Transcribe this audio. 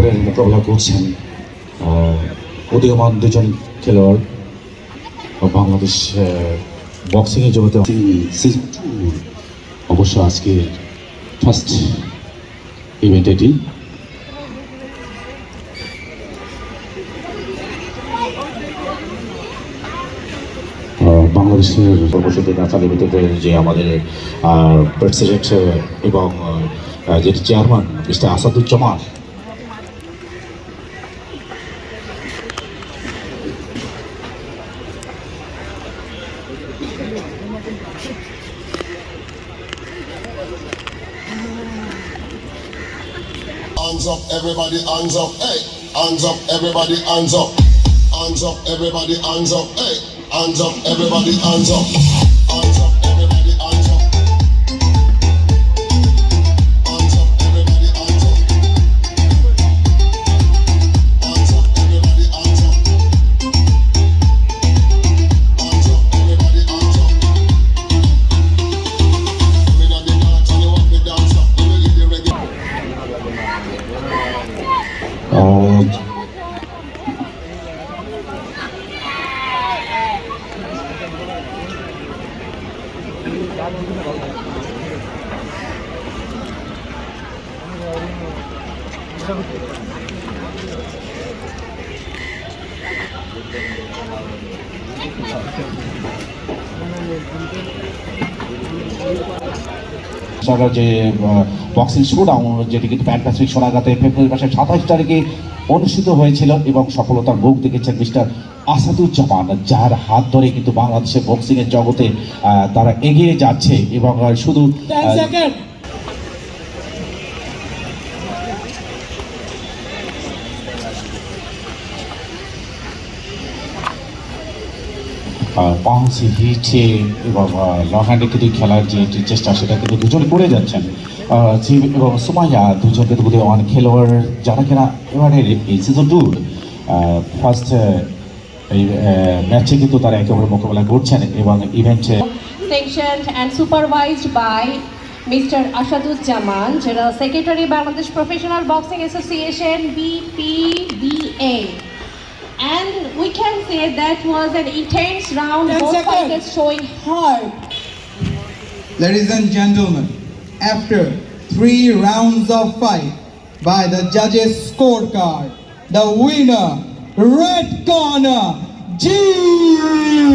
ভাবে মোকাবেলা করছেন উদীয়মান দুজন খেলোয়াড় বাংলাদেশ বক্সিংয়ের জগতে সিজন 2 অবশ্য আজকে ফার্স্ট ইভেন্ট এটি। বাংলাদেশের সর্বশেষ ন্যাশনাল লিমিটেডের যে আমাদের প্রেসিডেন্ট এবং যেটি chairman mister Asaduzzaman, Hands up, everybody, hands up, hey! Hands up, everybody, hands up. Hands up, everybody, hands up, hey! Hands up, everybody, hands up. Hands up, everybody, hands up. Hands up, everybody, hands up. Hands up, everybody, hands up. Hands up, everybody, hands up. Me not the dance and you want me dance up. You will give the reggae. যে boxing showdown যেটি কিন্তু প্যান্টাস্টিক সোনাগাতে ফেব্রুয়ারি মাসের 27 তারিখে অনুষ্ঠিত হয়েছিল এবং সফলতার মুখ দেখেছেন মিস্টার আসাদুজ্জামান, যার হাত ধরে কিন্তু বাংলাদেশের বক্সিংয়ের জগতে তারা এগিয়ে যাচ্ছে এবং শুধু পাউন্সি হিটে এবং লং হ্যান্ডে কিন্তু খেলার যে চেষ্টা সেটা কিন্তু দুজনে করে যাচ্ছেন। জিম এবং সুমাইয়া দুজন কিন্তু উদীয়মান খেলোয়াড়, যারা কিনা এবারে এই সিজন 2 ফার্স্ট এই ম্যাচে কিন্তু তারা একেবারে মোকাবেলা করছেন এবং ইভেন্টে sanctioned and supervised by Mr. Asaduzzaman, General Secretary, Bangladesh Professional Boxing Association, BPBA. And we can say that was an intense round, both fighters showing heart. Ladies and gentlemen, after 3 rounds of fight by the judges' scorecard, the winner, red corner, Jim